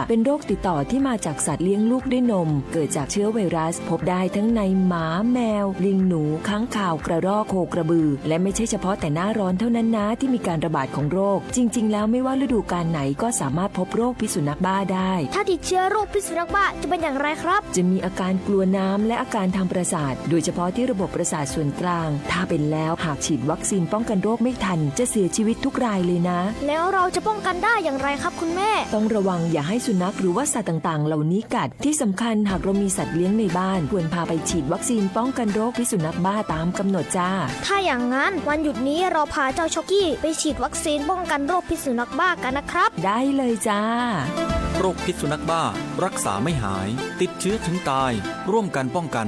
เป็นโรคติดต่อที่มาจากสัตว์เลี้ยงลูกด้วยนมเกิดจากเชื้อไวรัสพบได้ทั้งในหมาแมวลิงหนูค้างคาวกระรอกโคกระบือและไม่ใช่เฉพาะแต่หน้าร้อนเท่านั้นนะที่มีการระบาดของโรคจริงๆแล้วไม่ว่าฤดูกาลไหนก็สามารถพบโรคพิษสุนัขบ้าได้ถ้าติดเชื้อโรคพิษสุนัขบ้าจะเป็นอย่างไรครับจะมีอาการกลัวน้ำและอาการทางประสาทโดยเฉพาะที่ระบบประสาทส่วนกลางถ้าเป็นแล้วหากฉีดวัคซีนป้องกันโรคไม่ทันจะเสียชีวิตทุกรายเลยนะแล้วเราจะป้องกันได้อย่างไรครับคุณแม่ต้องระวังอย่าให้สุนัขหรือว่าสัตว์ต่างๆเหล่านี้กัดที่สำคัญหากเรามีสัตว์เลี้ยงในบ้านควรพาไปฉีดวัคซีนป้องกันโรคพิษสุนัขบ้าตามกำหนดจ้าถ้าอย่างนั้นวันหยุดนี้เราพาเจ้าช็อกกี้ไปฉีดวัคซีนป้องกันโรคพิษสุนัขบ้ากันนะครับได้เลยจ้าโรคพิษสุนัขบ้ารักษาไม่หายติดเชื้อถึงตายร่วมกันป้องกัน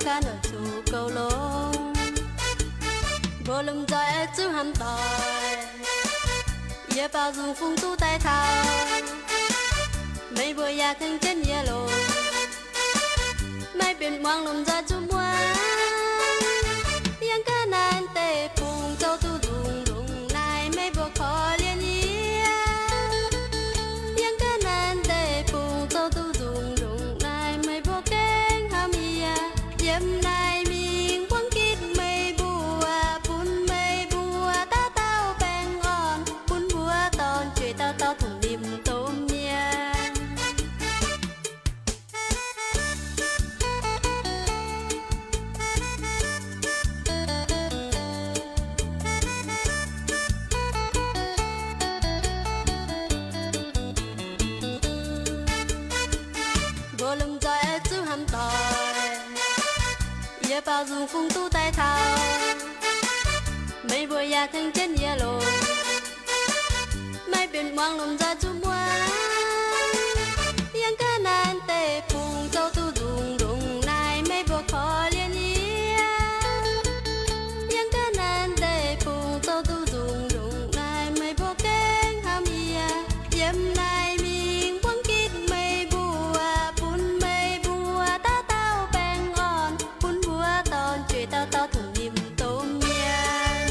khăn ở chủ cầu lông vô lưng dài chữ hàm tỏi ye bao dung phung tu tay thao mấy bữa ya khăn chân ye lông mấy biển quang lồng ra chung hoa yang ca nan tê phung châu tu dung dung này mấy bữa khó liên ý yang ca nan tê phung châu tu dung dung này mấy bữa kén ham ia yếm này mình quăng kít mấy bùa bún mấy bùa ta tao bèn on bún bùa ton chuyện tao tao thùng điểm tôm nha vô lưng dài chữ hàm tỏi ye bao dung phung tu tay thao mấy bữa ya khăn chân ye lông mấy biển quang lồng ra chung hoa yang ca nan tê phung châu tu dung dung này mấy bữa khó liên ý yang ca nan tê phung châu tu dung dung này mấy bữa kén ham ia yếm này mình quăng kít mấy bùa bún mấy bùa ta tao bèn on bún bùa ton chuyện tao tao thùng điểm tôm nha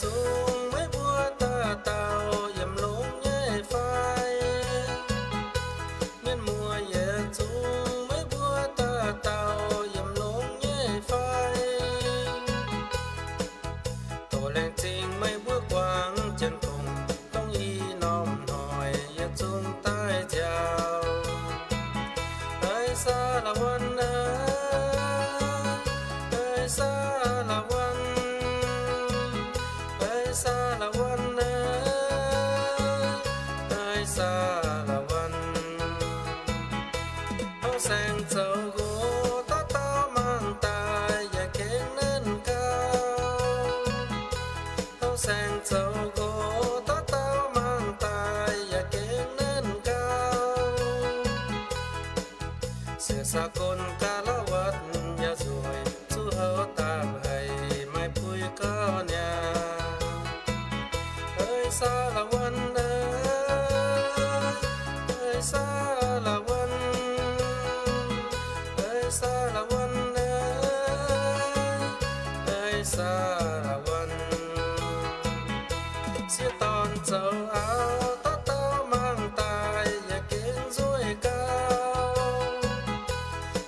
chung mấy bua ta tàu yểm lúng nhẹ phai miền mùa ye chung mấy bua ta tàu yểm lúng nhẹ phai tổ lên trình mấy bua quang chân cùng không y nom hỏi ye chung tai chào ơi xa làวันơi xa làวันơi xa làวันơi xa làวันáo xanh dầu gỗ ta tao mang tài và kén lên cao áo xanh dầu gỗ ta tao mang tài và kén lên cao sự xa con ca la vật ya rồi chú hậu ta hay mai vui cao nhà ơi xa làวันơi xa làวันơi xa làวันơi xa làวันxiết tòn dầu áo ta tao mang tài và kiến dối cao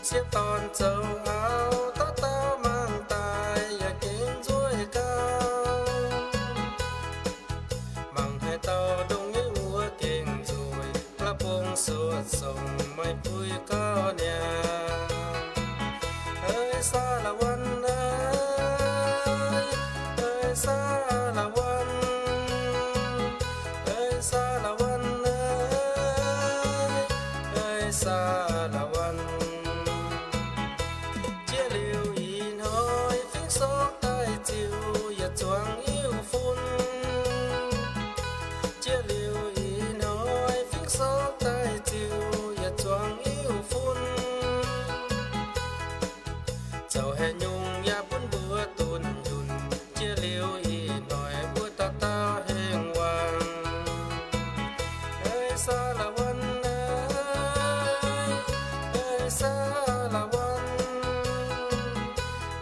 xiết tòn dầu áo ta tao mang tài và kiến dối cao bằng hai tao đông những mùa kinh rồi lá bông suốt sông mai vui cao nhà ơi xa làวันơi xa làวันơi xa làวันơi xa làวันchia liều in hỏi phiến xót tay chiều và choàng yêu phun chia liều in hỏi phiến xót tay chiều và choàng yêu phun dầu hè nhung ya bún bữa tuôn dùn chia liều in hỏi bữa ta tao hẹn hoàng ơi xa làวันơi xa làวัน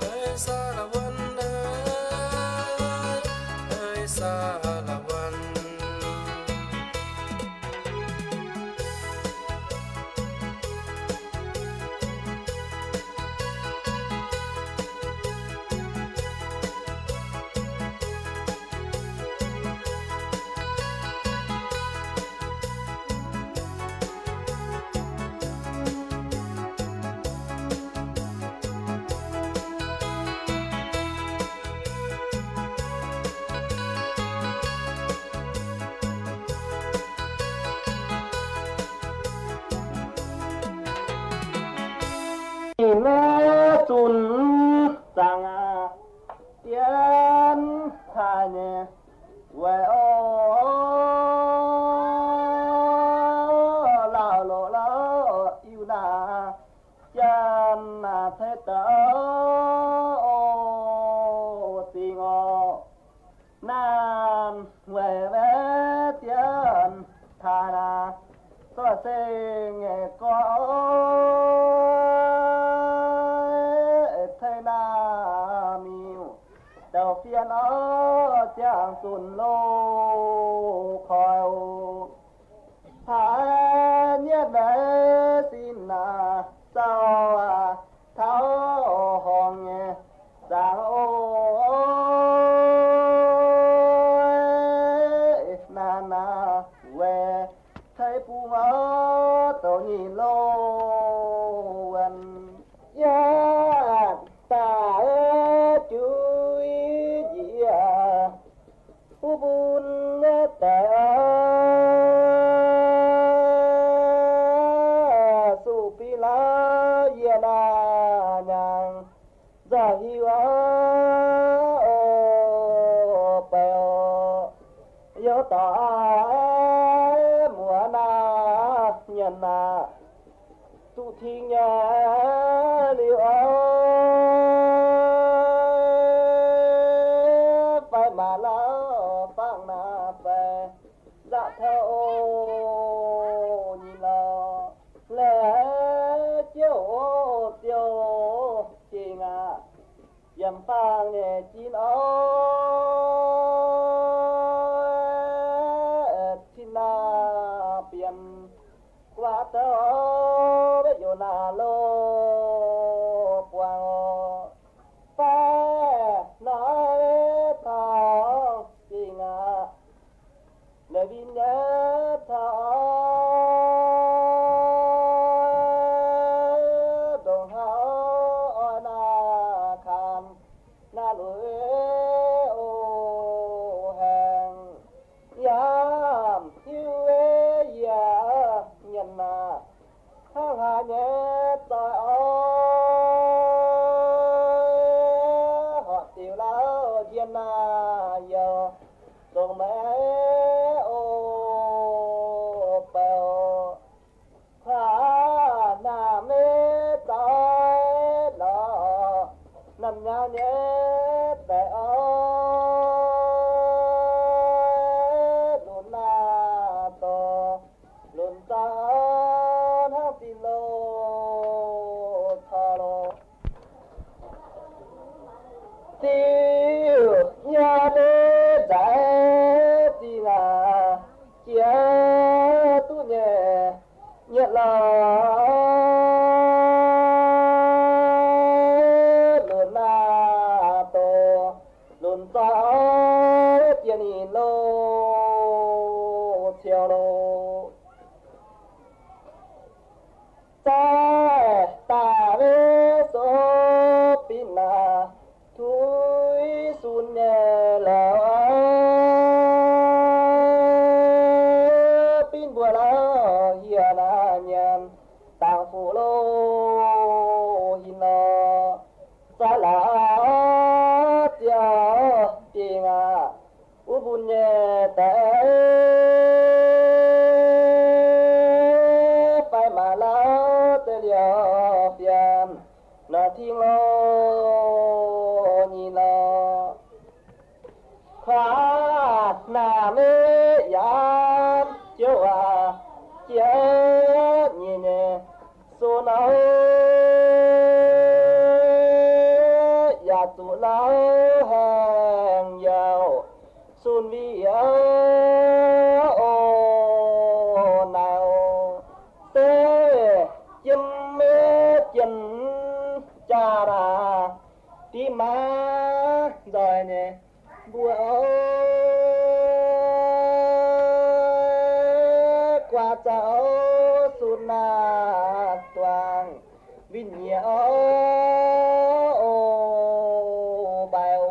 ơi xa làวันơi xa làวันmẹ chun sang tiền thay nhẹ về ô lao lộ lao yêu na chân thế tớ ô tình ô nan về về tiền thay na tôi sẽ nghe có đầu phiên ở chàng xuân lô khỏi thái nhất về xin sao tháo hòn nhẹ giang ôi na về thấy phù ở tổ nhìn lô gần ta chui gì bun ta su pi la ye na nhang za hi wa o pe o yo ta mùa na nhân na tu thiên nhà liu phải mà lo phang na về dạ theo nhìn lo lẽ chiếu chiếu chị ngà dầm phang nghe chín ơi tớ bây giờ là lô quang phải nói thằng gì ngà lời bin nhớ thằng đồng hao na khan na lưỡi ô hàng yam yêu ya nhân na hang hà nhé tại họ tiểu lão thiên na giờ đồng mẹ ô bèo na mê tại lọ nằm nhau nhé tại lùn na to lùn ta ha tin lô thà lô tiêu nhà lê giải thì là chia tu nhẹ nhẹ là lùn na to lùn ta tiền in lô theo lô ta về số pin là thui sun nhẹ là pin bùa là hiền là nhàn tàng phụ lô hin lo sa là tiêu tiền à u bùn nhẹ té phải mà lao tê liao phiền là thiên lo nhìn lo khá nà mê yam chiếu à chiếu nhìn nè số nào ya tụ lao hàng giàu xuân vi ô nào tê chim mê chân cha ra tí má rồi nè bùa qua cháu xuân na toàn vinh nhớ bèo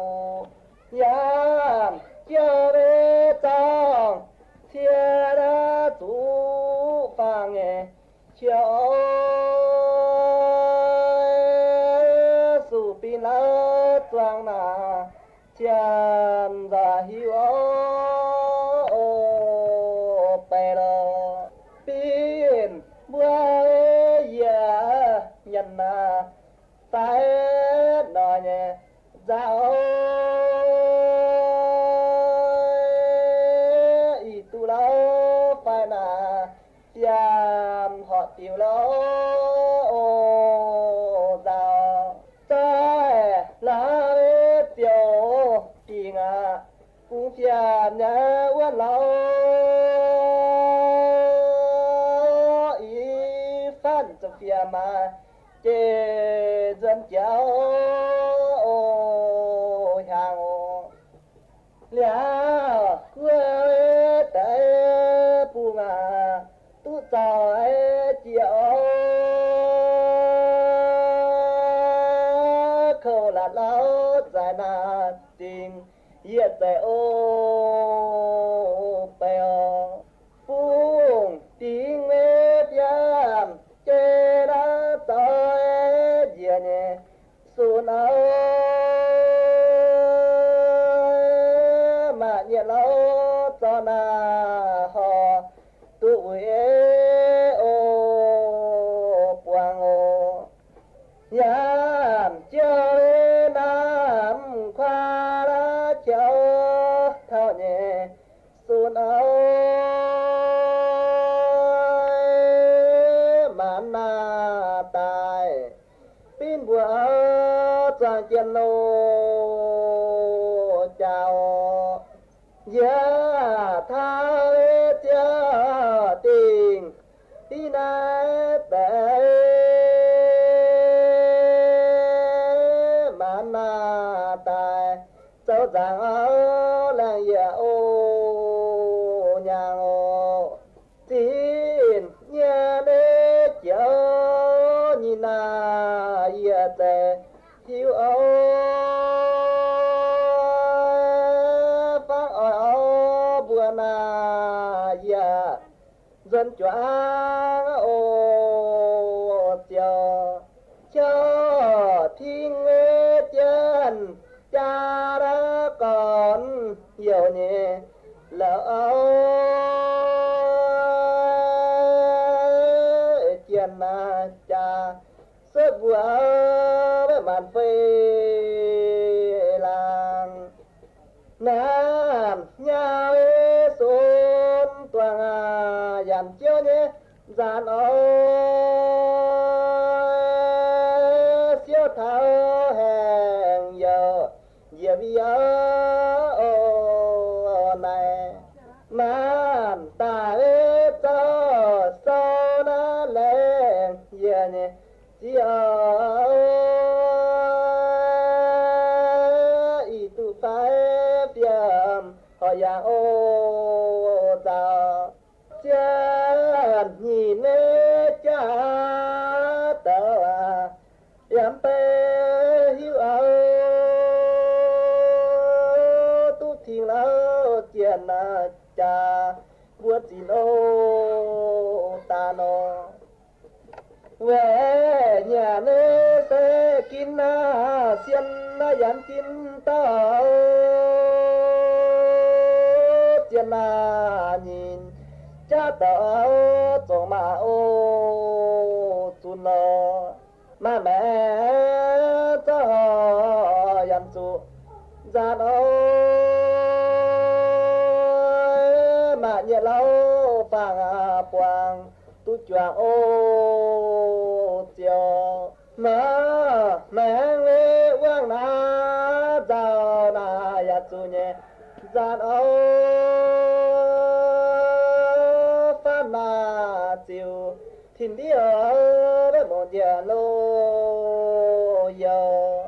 ya chưa về trong thiên đã chủ phàng nghe chiều su pin la toàn na thiên ra hiu bè lo pin bùa ya nhân na phải nói nhẹ dạo ý tu lão phải là tiêm họ tiêu lão dạo trái lá tiêu tiền à cũng phiền nhớ quên lão ý phan cho phiền mà chê dân cháu hàng lẽ quê tế bù ngà tu tàu chiều khâu là lão dài nà tình yết tại ô bèo phung tiếng mê phiam chê đã tới dìa nhẹ xuân ơi mà nhẹ lâu cho na họ tụi ô quang ô nhàm chơi nam khoa đã chờ thao nhẹ xuân ơi mà na tài pin bùa trang chiên lô chào giá thao tình đi na giang áo làng ya ô nhà ô tin nhà đế chớ nhìn na ya tề hiu ô phát oi ô bùa na ya dân choáng ô cho thiên chân cha đã còn nhiều nhẹ lỡ chuyện là cha sức vừa với màn phê làng nam nhà xuống toàn dàn chiếu nhé dàn siêu thao hẹn giờ giờ bây giờ này man ta cho sao nó lên giờ nhé chỉ ý tu phải biếm họ yang ô ta chân nhìn cha tờ em pe hiu tu thiên lao tiền cha buat xin ô ta nó về nhà nê sẽ kín xiên dán kín tao tiền nhìn cha tao cho mà ô tu nó mà mẹ cho dàn chú ra đó mà nhẹ lâu phàng quàng tu choàng ô chiều mà mẹ lê quang na giàu na ya chú nhẹ ra đó phát na chiều thiên đi ở với một giờ lô giờ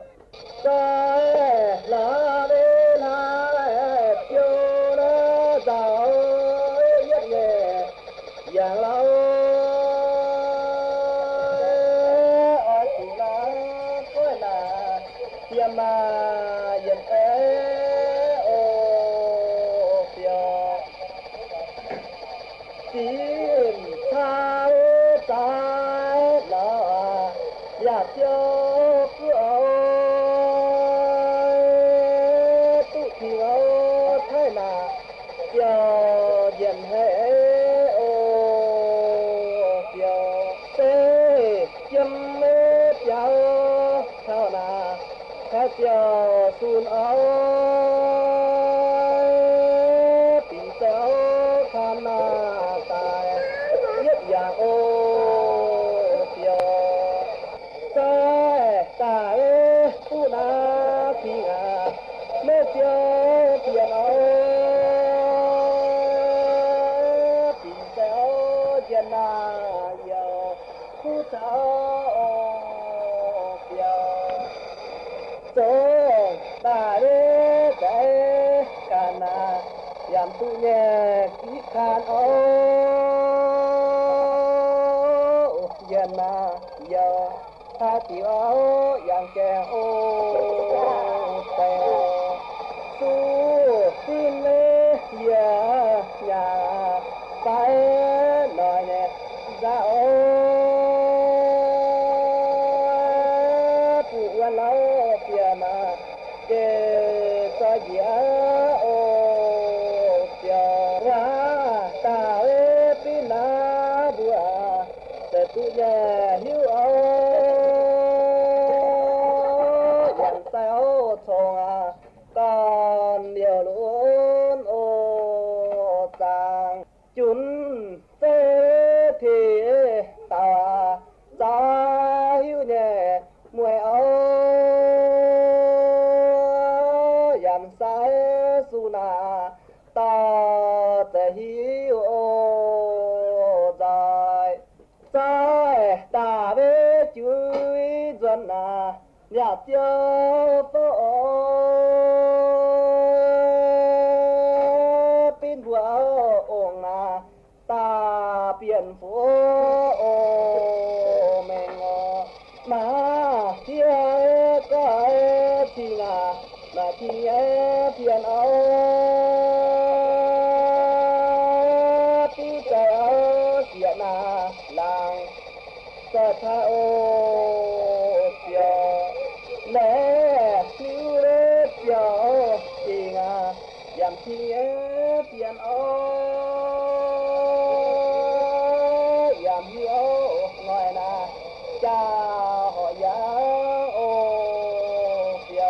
trái lá đi lá chiều nó giàu nhất nghề dạng lâu ở chỉ là coi là tiêm mà dân ô phiêu tìm tha trái là ya cho cửa tu thì thế là cho dân hệ ô phiêu tê châm mê cháu sao là các cho xuân áo tình cháu khăn tài nhất dạng ô phiêu ta phu na thì mê cho tiền ô tình cháu dân giờ phu cháu phiêu ta để cả na làm tu nhẹ kỹ khan ô dân giờ tha tiểu yang kẻ ô tè su tin lê ya nhà phải nói nhẹ ra ô phụ quan lâu tiền kê cho dĩa ô chờ ra ta pin na bùa để tu nhà hiu ô dàn sao thong còn nhiều luôn ô tàng chúng tê thì ta ta hiu nhẹ mùi ô dàn sai su na ta tê hiu ô dài sai ta về chui dân nhà tiêu phố biển phố mình mà thiên cái thì là thì phiền áo tu trời áo chuyện là làng sa tha ô chiều lẽ lưu lẽ chiều thì là giảm thì phiền áo giảm hiếu ngoài là cha họ giá ô phiền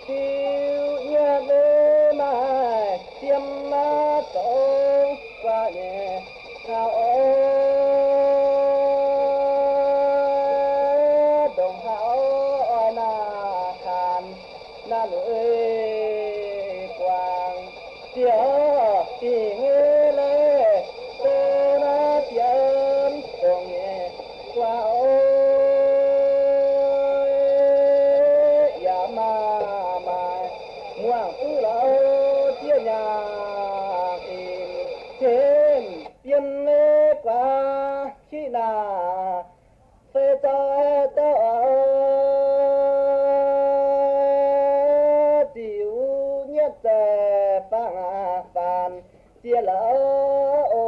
tiêu nhiên lên mai tiêm lá trống qua nhẹ sao đồng hảo na khan na lưỡi quang tiếng tiếng lệ tê na tiếng đồng nhẹ qua ya ma muang tu lao chia nhà in thêm tiền lệ qua khi nào phê cho tiểu nhất phang phàn chia lỡ ô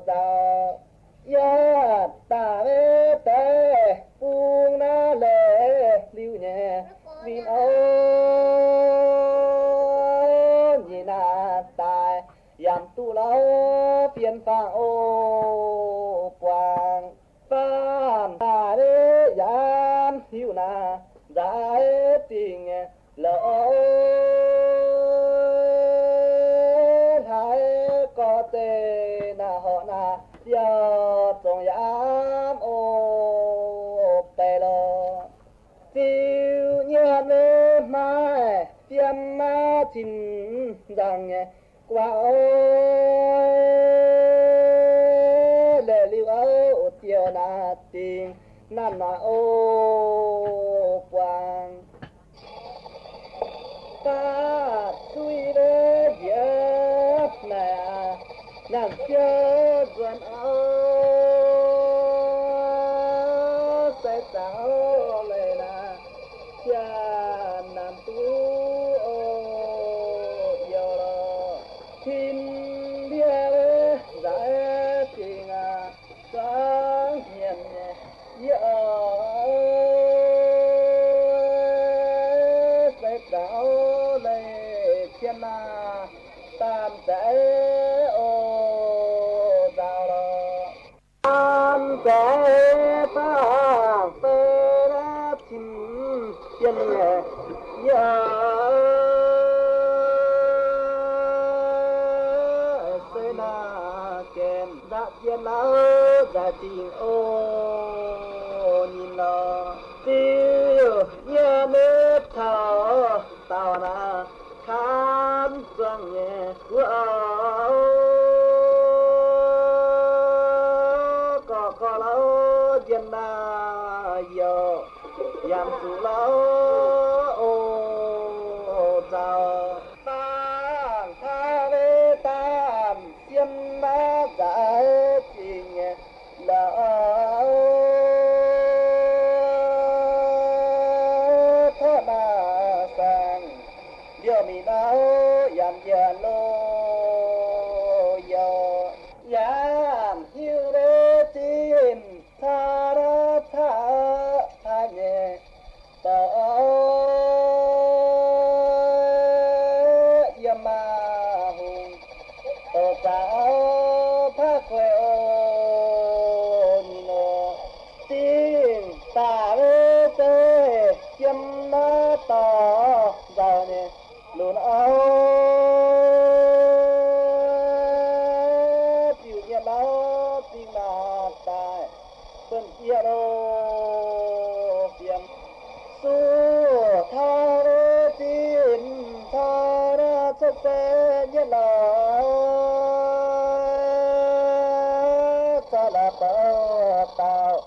đào ya ta về té buông na lệ lưu nhẹ vì ô nhìn na tài yam tu lao phiền phang ô quang phan ta đế yam hiu na giải tình lỡ thái có tê na họ na giờ trong yam ô bê lơ tiêu nhiên mai tiêm ma chín rằng qua ôi lệ lưu âu tiêu na tình nan nói ô quang ta suy đế giết nè nàng chưa gần âu sẽ tạo lệ na cha nam tu ô yêu lo thiên địa giải tình sáng hiền sẽ tạo lệ thiên na tam sẽ ô đào lo tam sẽ phang phê ra chim chân sẽ na kèm đã thiên na đã tình ô nhìn nó tiêu nhẹ nếp thở tao na khám rằng nhẹ có lâu dân na yo yam tu lâu ô chào tang tha về tam dân na giải tình lỡ thơ na sang điều mi nao yam ya lo yo yam hiu re tin tha ra tha nhẹ ta yam ma hùng ta pha khoe ô nino tin ta ve te yam na ta ra ne luôn áo chịu nhẹ áo tin là tài phân chia đô phiền su tha rê tin tha ra cho phê nhẹ là ta là tao tao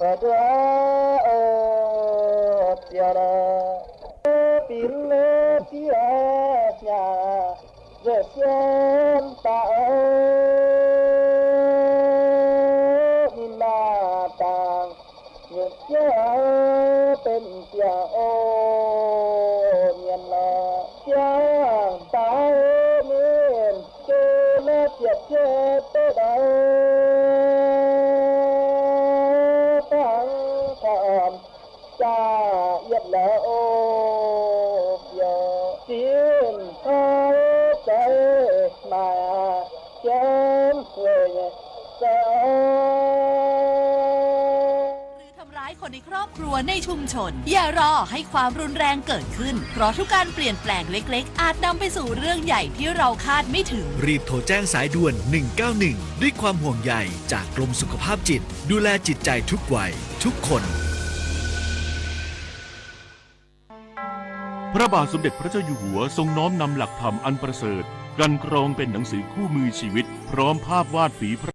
phải đưa ô chia đô tin lê chia nhà rồi xem ta ơi เจ็บใดตั้งความจ้าเย็ดแล้วโอ้ยจิ้มหายใจมาเจ็บเวยเจ้า หรือทำร้ายคนในครอบครัวในชุมชน อย่ารอให้ความรุนแรงเกิดขึ้น เพราะทุกการเปลี่ยนแปลงเล็กๆ อาจนำไปสู่เรื่องใหญ่ที่เราคาดไม่ถึง รีบโทรแจ้งสายด่วน 191 ด้วยความห่วงใยจากกรมสุขภาพจิต ดูแลจิตใจทุกวัย ทุกคน พระบาทสมเด็จพระเจ้าอยู่หัวทรงน้อมนำหลักธรรมอันประเสริฐกลั่นกรองเป็นหนังสือคู่มือชีวิต พร้อมภาพวาดฝีพระ